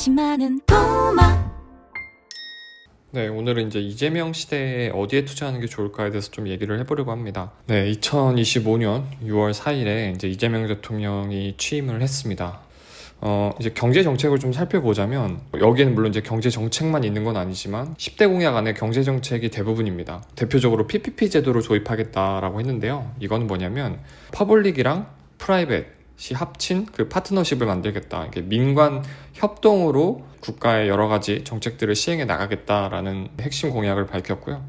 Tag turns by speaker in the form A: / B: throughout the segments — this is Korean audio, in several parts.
A: 관심 많은 도마.
B: 네, 오늘은 이제 이재명 시대에 어디에 투자하는 게 좋을까에 대해서 좀 얘기를 해보려고 합니다. 네, 2025년 6월 4일에 이제 이재명 대통령이 취임을 했습니다. 이제 경제 정책을 좀 살펴보자면, 여기에는 물론 이제 경제 정책만 있는 건 아니지만 10대 공약 안에 경제 정책이 대부분입니다. 대표적으로 PPP 제도를 도입하겠다라고 했는데요. 이건 뭐냐면 퍼블릭이랑 프라이빗이 합친 그 파트너십을 만들겠다. 이게 민관 협동으로 국가의 여러 가지 정책들을 시행해 나가겠다라는 핵심 공약을 밝혔고요.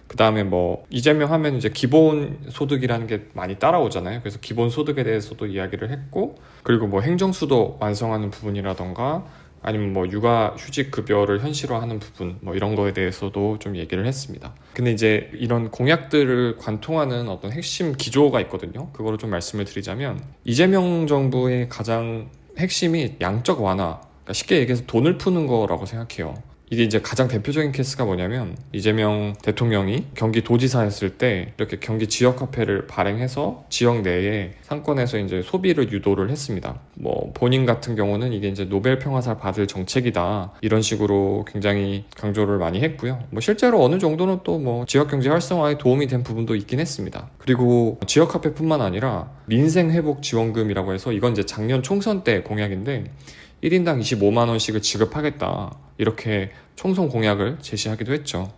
B: 그 다음에 뭐 이재명 하면 이제 기본소득이라는 게 많이 따라오잖아요. 그래서 기본소득에 대해서도 이야기를 했고, 그리고 뭐 행정수도 완성하는 부분이라던가 아니면 뭐 육아휴직급여를 현실화하는 부분, 뭐 이런 거에 대해서도 좀 얘기를 했습니다. 근데 이제 이런 공약들을 관통하는 어떤 핵심 기조가 있거든요. 그거를 좀 말씀을 드리자면, 이재명 정부의 가장 핵심이 양적 완화, 그러니까 쉽게 얘기해서 돈을 푸는 거라고 생각해요. 이게 이제 가장 대표적인 케이스가 뭐냐면, 이재명 대통령이 경기도지사였을 때 이렇게 경기 지역화폐를 발행해서 지역 내에 상권에서 이제 소비를 유도를 했습니다. 뭐 본인 같은 경우는 이게 이제 노벨 평화상 받을 정책이다, 이런 식으로 굉장히 강조를 많이 했고요. 뭐 실제로 어느 정도는 또 뭐 지역 경제 활성화에 도움이 된 부분도 있긴 했습니다. 그리고 지역화폐뿐만 아니라 민생회복지원금이라고 해서, 이건 이제 작년 총선 때 공약인데 1인당 25만 원씩을 지급하겠다, 이렇게 총선 공약을 제시하기도 했죠.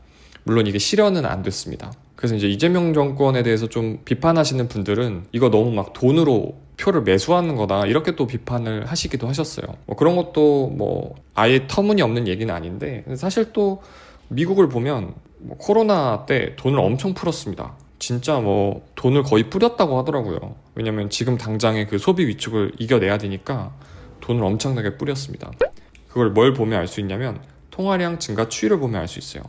B: 물론 이게 실현은 안 됐습니다. 그래서 이제 이재명 정권에 대해서 좀 비판하시는 분들은 이거 너무 막 돈으로 표를 매수하는 거다, 이렇게 또 비판을 하시기도 하셨어요. 뭐 그런 것도 뭐 아예 터무니없는 얘기는 아닌데, 사실 또 미국을 보면 뭐 코로나 때 돈을 엄청 풀었습니다. 진짜 뭐 돈을 거의 뿌렸다고 하더라고요. 왜냐면 지금 당장의 그 소비 위축을 이겨내야 되니까 돈을 엄청나게 뿌렸습니다. 그걸 뭘 보면 알 수 있냐면, 통화량 증가 추이를 보면 알 수 있어요.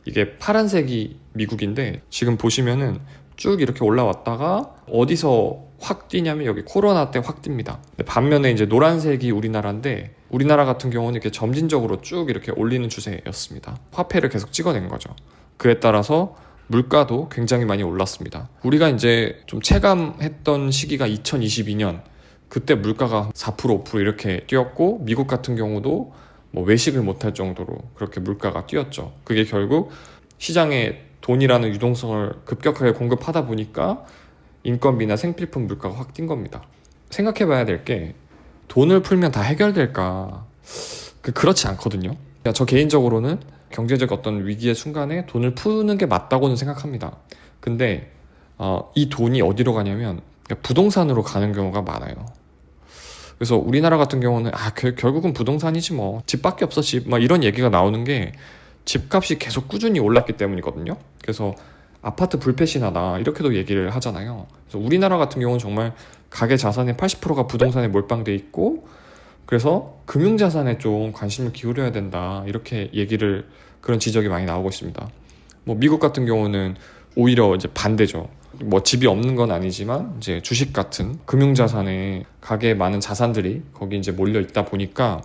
B: 이게 파란색이 미국인데, 지금 보시면은 쭉 이렇게 올라왔다가 어디서 확 뛰냐면 여기 코로나 때 확 뜁니다. 반면에 이제 노란색이 우리나라인데, 우리나라 같은 경우는 이렇게 점진적으로 쭉 이렇게 올리는 추세였습니다. 화폐를 계속 찍어낸 거죠. 그에 따라서 물가도 굉장히 많이 올랐습니다. 우리가 이제 좀 체감했던 시기가 2022년, 그때 물가가 4%, 5% 이렇게 뛰었고, 미국 같은 경우도 뭐 외식을 못할 정도로 그렇게 물가가 뛰었죠. 그게 결국 시장에 돈이라는 유동성을 급격하게 공급하다 보니까 인건비나 생필품 물가가 확 뛴 겁니다. 생각해 봐야 될 게, 돈을 풀면 다 해결될까? 그렇지 않거든요. 저 개인적으로는 경제적 어떤 위기의 순간에 돈을 푸는 게 맞다고는 생각합니다. 근데 이 돈이 어디로 가냐면 부동산으로 가는 경우가 많아요. 그래서 우리나라 같은 경우는 결국은 부동산이지 뭐, 집밖에 없어, 집, 막 이런 얘기가 나오는 게 집값이 계속 꾸준히 올랐기 때문이거든요. 그래서 아파트 불패신하다, 이렇게도 얘기를 하잖아요. 그래서 우리나라 같은 경우는 정말 가계 자산의 80%가 부동산에 몰빵돼 있고, 그래서 금융자산에 좀 관심을 기울여야 된다, 이렇게 그런 지적이 많이 나오고 있습니다. 뭐 미국 같은 경우는 오히려 이제 반대죠. 뭐 집이 없는 건 아니지만 이제 주식 같은 금융자산에 가계에 많은 자산들이 거기 이제 몰려 있다 보니까,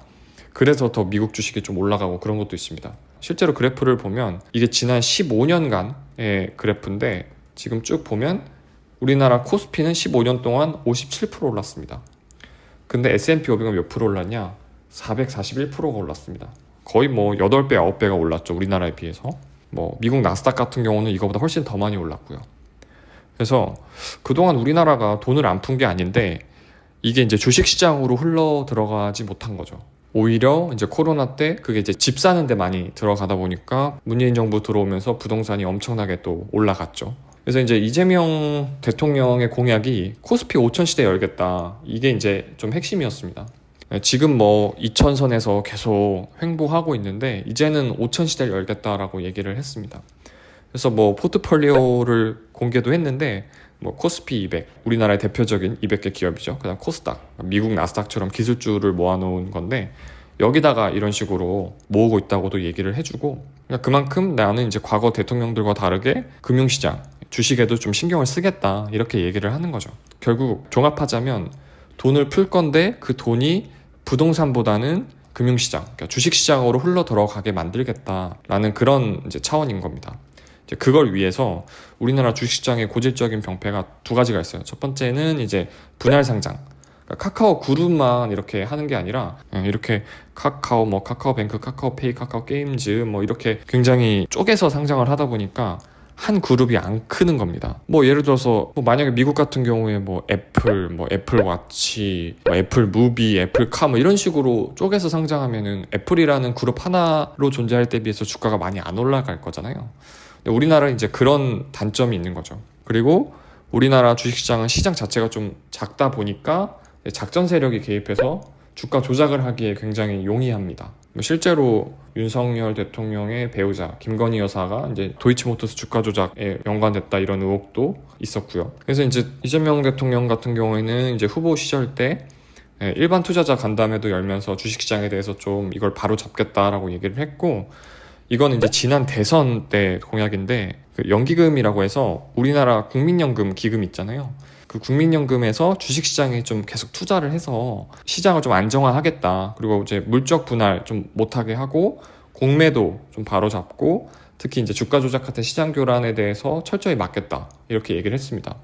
B: 그래서 더 미국 주식이 좀 올라가고 그런 것도 있습니다. 실제로 그래프를 보면 이게 지난 15년간의 그래프인데, 지금 쭉 보면 우리나라 코스피는 15년 동안 57% 올랐습니다. 근데 S&P 500은 몇 프로 올랐냐? 441%가 올랐습니다. 거의 뭐 8배, 9배가 올랐죠, 우리나라에 비해서. 뭐 미국 나스닥 같은 경우는 이거보다 훨씬 더 많이 올랐고요. 그래서 그동안 우리나라가 돈을 안 푼 게 아닌데, 이게 이제 주식시장으로 흘러 들어가지 못한 거죠. 오히려 이제 코로나 때 그게 이제 집 사는 데 많이 들어가다 보니까 문재인 정부 들어오면서 부동산이 엄청나게 또 올라갔죠. 그래서 이제 이재명 대통령의 공약이 코스피 5000 시대 열겠다, 이게 이제 좀 핵심이었습니다. 지금 뭐 2000선에서 계속 횡보하고 있는데, 이제는 5000 시대를 열겠다라고 얘기를 했습니다. 그래서 뭐 포트폴리오를 공개도 했는데, 뭐 코스피 200, 우리나라의 대표적인 200개 기업이죠. 그다음 코스닥, 미국 나스닥처럼 기술주를 모아놓은 건데, 여기다가 이런 식으로 모으고 있다고도 얘기를 해주고, 그러니까 그만큼 나는 이제 과거 대통령들과 다르게 금융시장, 주식에도 좀 신경을 쓰겠다, 이렇게 얘기를 하는 거죠. 결국 종합하자면 돈을 풀 건데, 그 돈이 부동산보다는 금융시장, 그러니까 주식시장으로 흘러 들어가게 만들겠다라는 그런 이제 차원인 겁니다. 이제 그걸 위해서 우리나라 주식시장의 고질적인 병폐가 두 가지가 있어요. 첫 번째는 이제 분할 상장. 그러니까 카카오 그룹만 이렇게 하는 게 아니라 이렇게 카카오, 뭐 카카오뱅크, 카카오페이, 카카오게임즈 뭐 이렇게 굉장히 쪼개서 상장을 하다 보니까 한 그룹이 안 크는 겁니다. 뭐 예를 들어서 뭐 만약에 미국 같은 경우에 뭐 애플, 뭐 애플워치, 뭐 애플 무비, 애플카 뭐 이런 식으로 쪼개서 상장하면은 애플이라는 그룹 하나로 존재할 때 비해서 주가가 많이 안 올라갈 거잖아요. 근데 우리나라는 이제 그런 단점이 있는 거죠. 그리고 우리나라 주식시장은 시장 자체가 좀 작다 보니까 작전 세력이 개입해서 주가 조작을 하기에 굉장히 용이합니다. 실제로 윤석열 대통령의 배우자 김건희 여사가 이제 도이치모터스 주가 조작에 연관됐다 이런 의혹도 있었고요. 그래서 이제 이재명 대통령 같은 경우에는 이제 후보 시절 때 일반 투자자 간담회도 열면서 주식시장에 대해서 좀 이걸 바로 잡겠다라고 얘기를 했고, 이건 이제 지난 대선 때 공약인데 그 연기금이라고 해서 우리나라 국민연금 기금 있잖아요. 그 국민연금에서 주식시장에 좀 계속 투자를 해서 시장을 좀 안정화하겠다. 그리고 이제 물적 분할 좀 못하게 하고 공매도 좀 바로잡고 특히 이제 주가 조작 같은 시장 교란에 대해서 철저히 막겠다. 이렇게 얘기를 했습니다.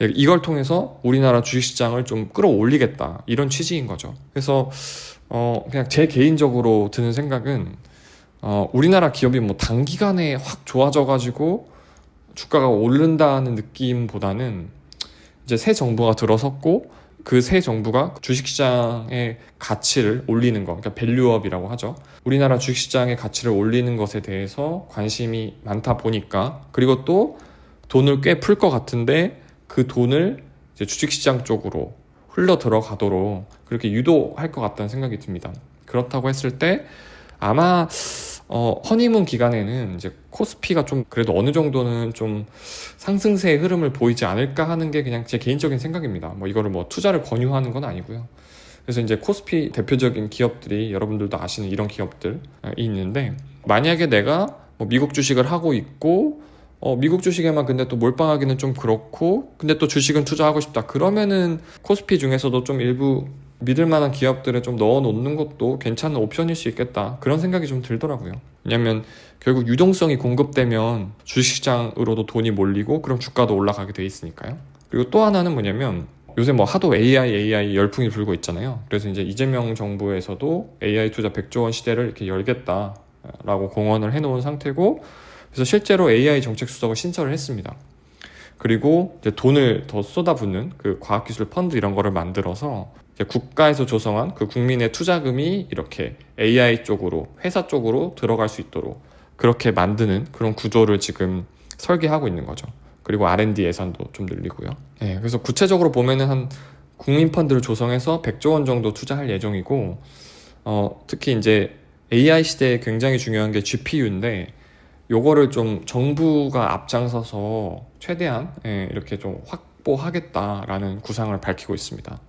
B: 이걸 통해서 우리나라 주식시장을 좀 끌어올리겠다. 이런 취지인 거죠. 그래서 그냥 제 개인적으로 드는 생각은 우리나라 기업이 뭐 단기간에 확 좋아져가지고 주가가 오른다는 느낌보다는 이제 새 정부가 들어섰고 그 새 정부가 주식시장의 가치를 올리는 거, 그러니까 밸류업이라고 하죠. 우리나라 주식시장의 가치를 올리는 것에 대해서 관심이 많다 보니까, 그리고 또 돈을 꽤 풀 것 같은데 그 돈을 이제 주식시장 쪽으로 흘러 들어가도록 그렇게 유도할 것 같다는 생각이 듭니다. 그렇다고 했을 때 아마 허니문 기간에는 이제 코스피가 좀 그래도 어느 정도는 좀 상승세의 흐름을 보이지 않을까 하는 게 그냥 제 개인적인 생각입니다. 뭐 이거를 뭐 투자를 권유하는 건 아니고요. 그래서 이제 코스피 대표적인 기업들이 여러분들도 아시는 이런 기업들이 있는데, 만약에 내가 뭐 미국 주식을 하고 있고 미국 주식에만 근데 또 몰빵하기는 좀 그렇고 근데 또 주식은 투자하고 싶다, 그러면은 코스피 중에서도 좀 일부 믿을 만한 기업들에 좀 넣어 놓는 것도 괜찮은 옵션일 수 있겠다, 그런 생각이 좀 들더라고요. 왜냐면 결국 유동성이 공급되면 주식시장으로도 돈이 몰리고 그럼 주가도 올라가게 돼 있으니까요. 그리고 또 하나는 뭐냐면 요새 뭐 하도 AI 열풍이 불고 있잖아요. 그래서 이제 이재명 정부에서도 AI 투자 100조 원 시대를 이렇게 열겠다라고 공언을 해놓은 상태고, 그래서 실제로 AI 정책 수석을 신설을 했습니다. 그리고 이제 돈을 더 쏟아붓는 그 과학기술 펀드 이런 거를 만들어서 국가에서 조성한 그 국민의 투자금이 이렇게 AI 쪽으로, 회사 쪽으로 들어갈 수 있도록 그렇게 만드는 그런 구조를 지금 설계하고 있는 거죠. 그리고 R&D 예산도 좀 늘리고요. 그래서 구체적으로 보면은 한 국민펀드를 조성해서 100조 원 정도 투자할 예정이고, 특히 이제 AI 시대에 굉장히 중요한 게 GPU인데 요거를 좀 정부가 앞장서서 최대한 이렇게 좀 확보하겠다라는 구상을 밝히고 있습니다.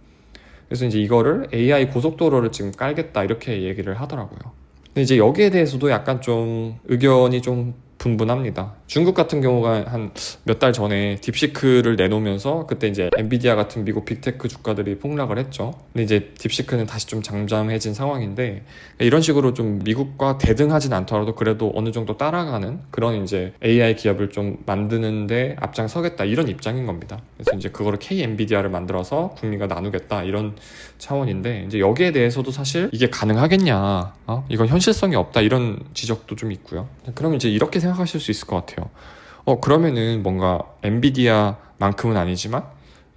B: 그래서 이제 이거를 AI 고속도로를 지금 깔겠다 이렇게 얘기를 하더라고요. 근데 이제 여기에 대해서도 약간 좀 의견이 좀 분분합니다. 중국 같은 경우가 한 몇 달 전에 딥시크를 내놓으면서 그때 이제 엔비디아 같은 미국 빅테크 주가들이 폭락을 했죠. 근데 이제 딥시크는 다시 좀 잠잠해진 상황인데, 이런 식으로 좀 미국과 대등하진 않더라도 그래도 어느 정도 따라가는 그런 이제 AI 기업을 좀 만드는데 앞장서겠다 이런 입장인 겁니다. 그래서 이제 그거를 K 엔비디아를 만들어서 국민과 나누겠다 이런 차원인데, 이제 여기에 대해서도 사실 이게 가능하겠냐, 이건 현실성이 없다 이런 지적도 좀 있고요. 그럼 이제 이렇게 생각하실 수 있을 것 같아요. 그러면은 뭔가 엔비디아만큼은 아니지만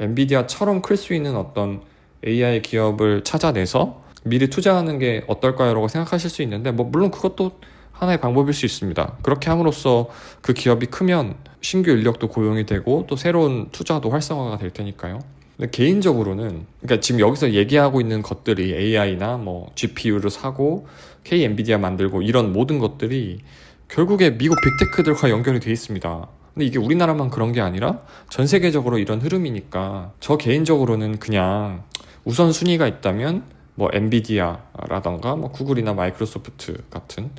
B: 엔비디아처럼 클 수 있는 어떤 AI 기업을 찾아내서 미리 투자하는 게 어떨까요? 라고 생각하실 수 있는데, 뭐 물론 그것도 하나의 방법일 수 있습니다. 그렇게 함으로써 그 기업이 크면 신규 인력도 고용이 되고 또 새로운 투자도 활성화가 될 테니까요. 근데 개인적으로는, 그러니까 지금 여기서 얘기하고 있는 것들이 AI나 뭐 GPU를 사고 K 엔비디아 만들고 이런 모든 것들이 결국에 미국 빅테크들과 연결이 돼 있습니다. 근데 이게 우리나라만 그런 게 아니라 전 세계적으로 이런 흐름이니까 저 개인적으로는 그냥 우선순위가 있다면 뭐 엔비디아라던가 뭐 구글이나 마이크로소프트 같은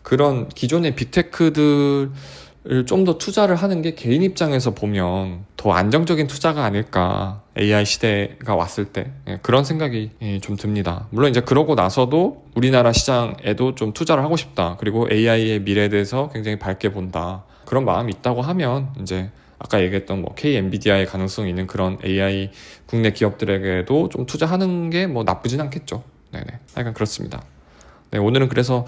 B: 그런 기존의 빅테크들을 좀 더 투자를 하는 게 개인 입장에서 보면 더 안정적인 투자가 아닐까, AI 시대가 왔을 때 그런 생각이 좀 듭니다. 물론 이제 그러고 나서도 우리나라 시장에도 좀 투자를 하고 싶다, 그리고 AI의 미래에 대해서 굉장히 밝게 본다, 그런 마음이 있다고 하면 이제 아까 얘기했던 뭐 K 엔비디아의 가능성이 있는 그런 AI 국내 기업들에게도 좀 투자하는 게 뭐 나쁘진 않겠죠. 네네. 하여간 그렇습니다. 네, 오늘은 그래서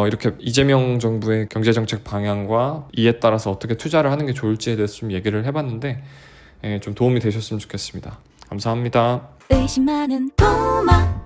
B: 이렇게 이재명 정부의 경제정책 방향과 이에 따라서 어떻게 투자를 하는 게 좋을지에 대해서 좀 얘기를 해봤는데 좀 도움이 되셨으면 좋겠습니다. 감사합니다.
A: 의심 많은 도마